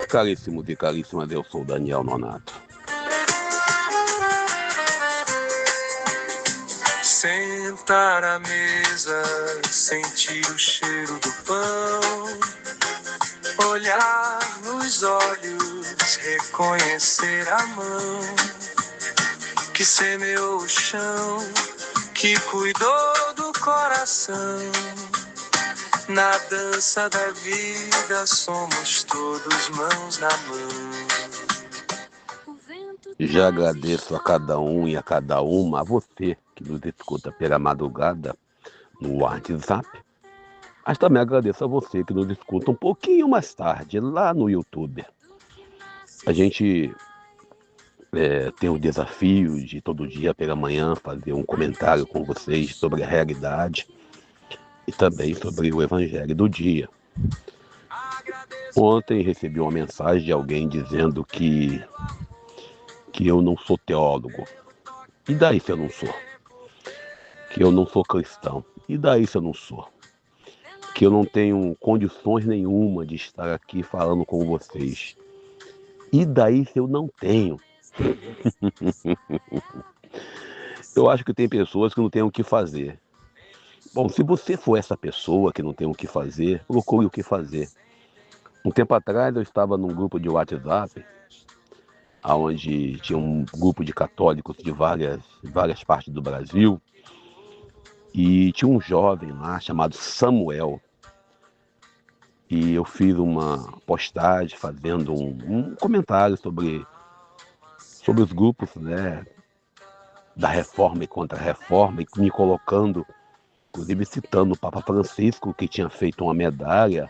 caríssimos e caríssimas, eu sou Daniel Nonato. Sentar à mesa, sentir o cheiro do pão, olhar nos olhos, reconhecer a mão que semeou o chão, que cuidou do coração. Na dança da vida somos todos mãos na mão. Já agradeço a cada um e a cada uma, a você que nos escuta pela madrugada no WhatsApp, mas também agradeço a você que nos escuta um pouquinho mais tarde lá no YouTube. A gente tem o desafio de todo dia pela manhã fazer um comentário com vocês sobre a realidade e também sobre o Evangelho do dia. Ontem recebi uma mensagem de alguém dizendo que eu não sou teólogo. E daí se eu não sou? Que eu não sou cristão. E daí se eu não sou? Que eu não tenho condições nenhuma de estar aqui falando com vocês. E daí se eu não tenho? Eu acho que tem pessoas que não têm o que fazer. Bom, se você for essa pessoa que não tem o que fazer, procure o que fazer. Um tempo atrás eu estava num grupo de WhatsApp, onde tinha um grupo de católicos de várias partes do Brasil, e tinha um jovem lá chamado Samuel. E eu fiz uma postagem fazendo um comentário sobre os grupos, né, da reforma e contra-reforma, e me colocando, inclusive citando o Papa Francisco, que tinha feito uma medalha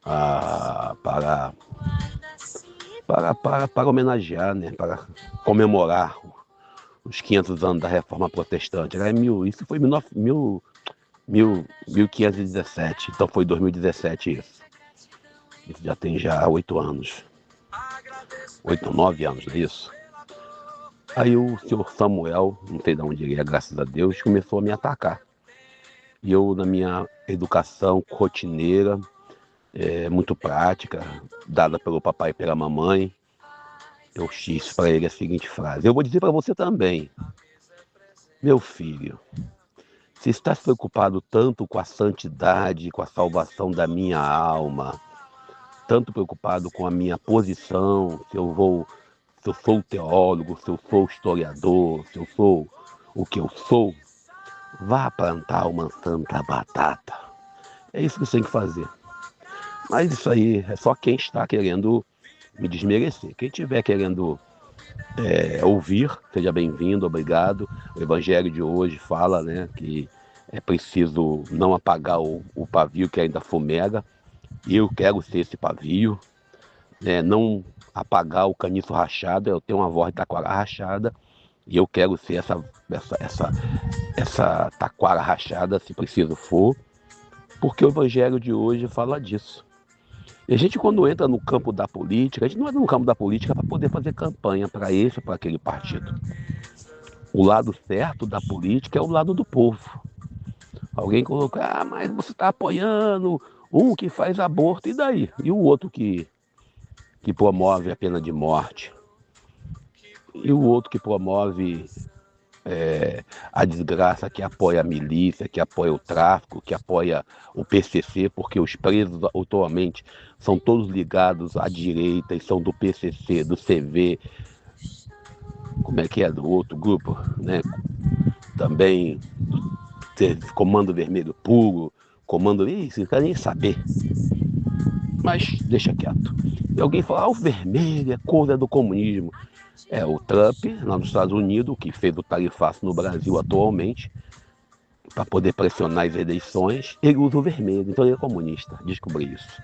para homenagear, né, para comemorar os 500 anos da Reforma Protestante. Isso foi em 1517, então foi 2017 isso. Isso já tem 8 anos. 8 ou 9 anos, não é isso? Aí o senhor Samuel, não sei de onde ele é, graças a Deus, começou a me atacar. E eu, na minha educação rotineira, muito prática, dada pelo papai e pela mamãe, eu disse para ele a seguinte frase. Eu vou dizer para você também. Meu filho, se está preocupado tanto com a santidade, com a salvação da minha alma, tanto preocupado com a minha posição, se eu sou teólogo, se eu sou historiador, se eu sou o que eu sou, vá plantar uma santa batata. É isso que você tem que fazer. Mas isso aí é só quem está querendo me desmerecer. Quem estiver querendo ouvir, seja bem-vindo, obrigado. O Evangelho de hoje fala, né, que é preciso não apagar o pavio que ainda fumega. Eu quero ser esse pavio, não apagar o caniço rachado. Eu tenho uma voz de taquara rachada e eu quero ser essa taquara rachada, se preciso for, porque o Evangelho de hoje fala disso. E a gente, quando entra no campo da política, a gente não entra no campo da política para poder fazer campanha para esse ou para aquele partido. O lado certo da política é o lado do povo. Alguém colocou, mas você está apoiando um que faz aborto, e daí? E o outro que promove a pena de morte? E o outro que promove a desgraça, que apoia a milícia, que apoia o tráfico, que apoia o PCC, porque os presos atualmente são todos ligados à direita e são do PCC, do CV, como é que é, do outro grupo, né? Também Comando Vermelho Puro, isso não quero nem saber. Mas deixa quieto. E alguém fala, o vermelho é cor do comunismo. O Trump, lá nos Estados Unidos, que fez o tarifaço no Brasil atualmente, para poder pressionar as eleições, ele usa o vermelho, então ele é comunista. Descobri isso.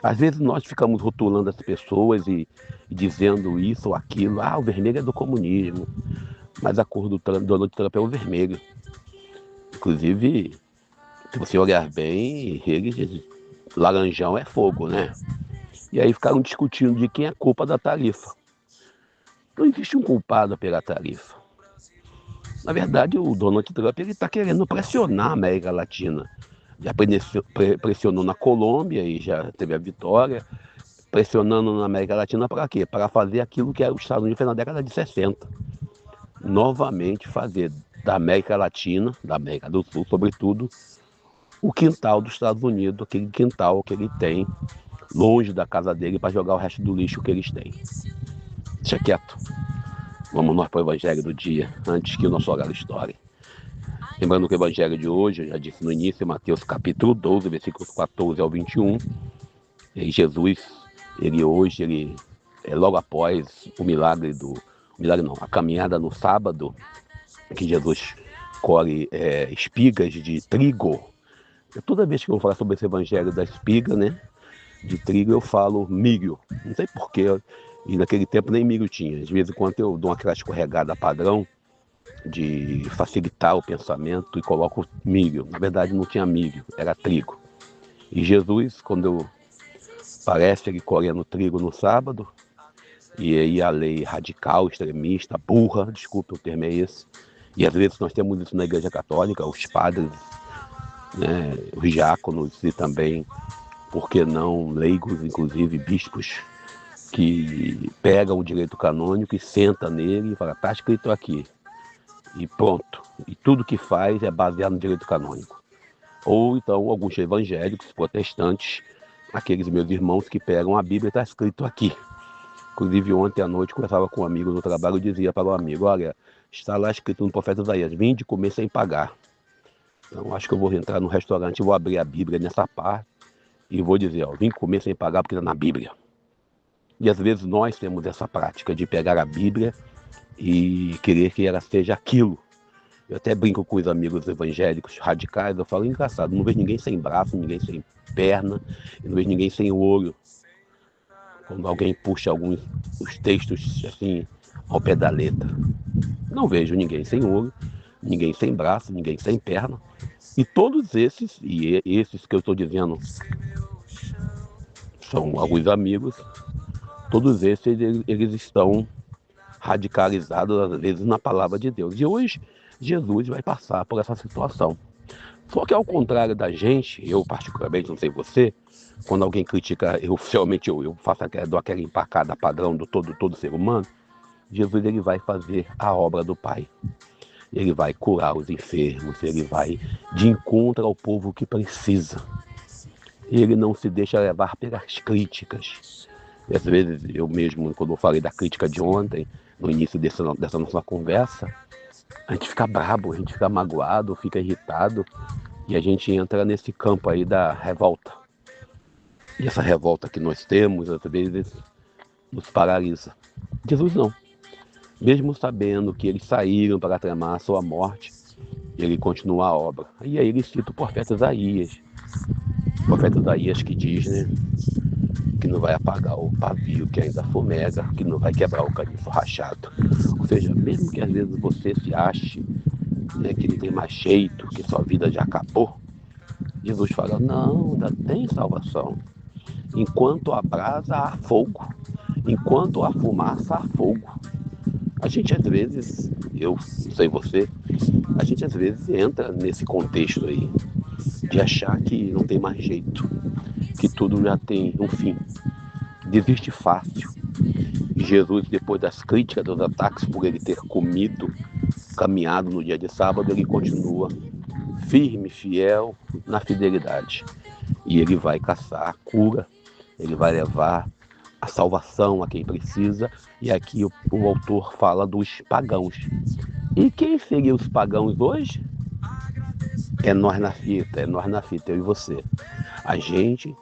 Às vezes nós ficamos rotulando as pessoas e dizendo isso ou aquilo. O vermelho é do comunismo. Mas a cor do Donald Trump é o vermelho. Inclusive, se você olhar bem, laranjão é fogo, né? E aí ficaram discutindo de quem é a culpa da tarifa. Não existe um culpado pela tarifa. Na verdade, o Donald Trump está querendo pressionar a América Latina. Já pressionou na Colômbia e já teve a vitória. pressionando na América Latina para quê? Para fazer aquilo que os Estados Unidos fez na década de 60. Novamente fazer da América Latina, da América do Sul, sobretudo, o quintal dos Estados Unidos, aquele quintal que ele tem longe da casa dele para jogar o resto do lixo que eles têm. Deixa quieto. Vamos nós para o Evangelho do dia, antes que o nosso horário estoure. Lembrando que o Evangelho de hoje, eu já disse no início, Mateus capítulo 12, versículos 14 ao 21. E Jesus, ele é logo após a caminhada no sábado, que Jesus colhe espigas de trigo. Toda vez que eu vou falar sobre esse Evangelho da espiga, né, de trigo, eu falo milho. Não sei porquê, e naquele tempo nem milho tinha. De vez em quando eu dou aquela escorregada padrão de facilitar o pensamento e coloco milho. Na verdade não tinha milho, era trigo. E Jesus, quando parece ele colhendo trigo no sábado, e aí a lei radical, extremista, burra, desculpe o termo é esse, e às vezes nós temos isso na Igreja Católica, os padres, né, os diáconos e também, por que não, leigos, inclusive bispos, que pegam o direito canônico e senta nele e fala, está escrito aqui. E pronto. E tudo que faz é baseado no direito canônico. Ou então alguns evangélicos, protestantes, aqueles meus irmãos que pegam a Bíblia e está escrito aqui. Inclusive ontem à noite conversava com um amigo no trabalho e dizia para o amigo, olha, está lá escrito no profeta Isaías, vinde comer sem pagar. Então acho que eu vou entrar no restaurante e vou abrir a Bíblia nessa parte e vou dizer, ó, vim comer sem pagar porque está na Bíblia. E às vezes nós temos essa prática de pegar a Bíblia e querer que ela seja aquilo. Eu até brinco com os amigos evangélicos radicais, eu falo, engraçado, não vejo ninguém sem braço, ninguém sem perna, não vejo ninguém sem olho. Quando alguém puxa os textos assim ao pé da letra. Não vejo ninguém sem olho, ninguém sem braço, ninguém sem perna. E todos esses, e esses que eu estou dizendo são alguns amigos, todos esses eles estão radicalizados às vezes na palavra de Deus. E hoje Jesus vai passar por essa situação. Só que ao contrário da gente, eu particularmente, não sei você, quando alguém critica, eu dou aquela empacada padrão do todo ser humano, Jesus ele vai fazer a obra do Pai. Ele vai curar os enfermos, ele vai de encontro ao povo que precisa. Ele não se deixa levar pelas críticas. E às vezes eu mesmo, quando eu falei da crítica de ontem, no início dessa nossa conversa, a gente fica brabo, a gente fica magoado, fica irritado e a gente entra nesse campo aí da revolta. E essa revolta que nós temos, às vezes, nos paralisa. Jesus não. Mesmo sabendo que eles saíram para tramar a sua morte, ele continua a obra. E aí ele cita o profeta Isaías. O profeta Isaías que diz, né, que não vai apagar o pavio que ainda fumega, que não vai quebrar o caniço rachado. Ou seja, mesmo que às vezes você se ache, né, que não tem mais jeito, que sua vida já acabou, Jesus fala, não, ainda tem salvação. Enquanto a brasa há fogo, enquanto a fumaça há fogo. A gente às vezes, eu não sei você, a gente às vezes entra nesse contexto aí, de achar que não tem mais jeito, que tudo já tem um fim. Desiste fácil. E Jesus, depois das críticas, dos ataques por ele ter caminhado no dia de sábado, ele continua firme, fiel na fidelidade. E ele vai caçar a cura, ele vai levar a salvação a quem precisa. E aqui o autor fala dos pagãos. E quem seriam os pagãos hoje? É nós na fita, eu e você. A gente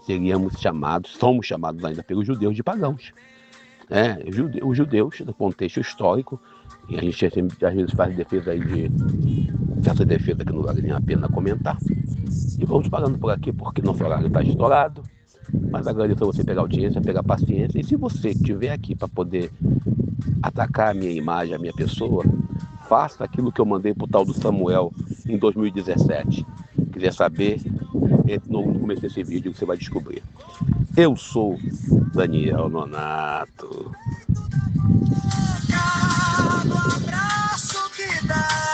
somos chamados ainda pelos judeus de pagãos. Os judeus, no contexto histórico, e a gente às vezes faz defesa aí de certa defesa que não vale nem a pena comentar. E vamos parando por aqui porque nosso horário está estourado. Mas agradeço a você pegar audiência, pegar paciência. E se você estiver aqui para poder atacar a minha imagem, a minha pessoa, faça aquilo que eu mandei pro tal do Samuel em 2017. Quiser saber, entre no começo desse vídeo que você vai descobrir. Eu sou Daniel Nonato. Cada abraço que dá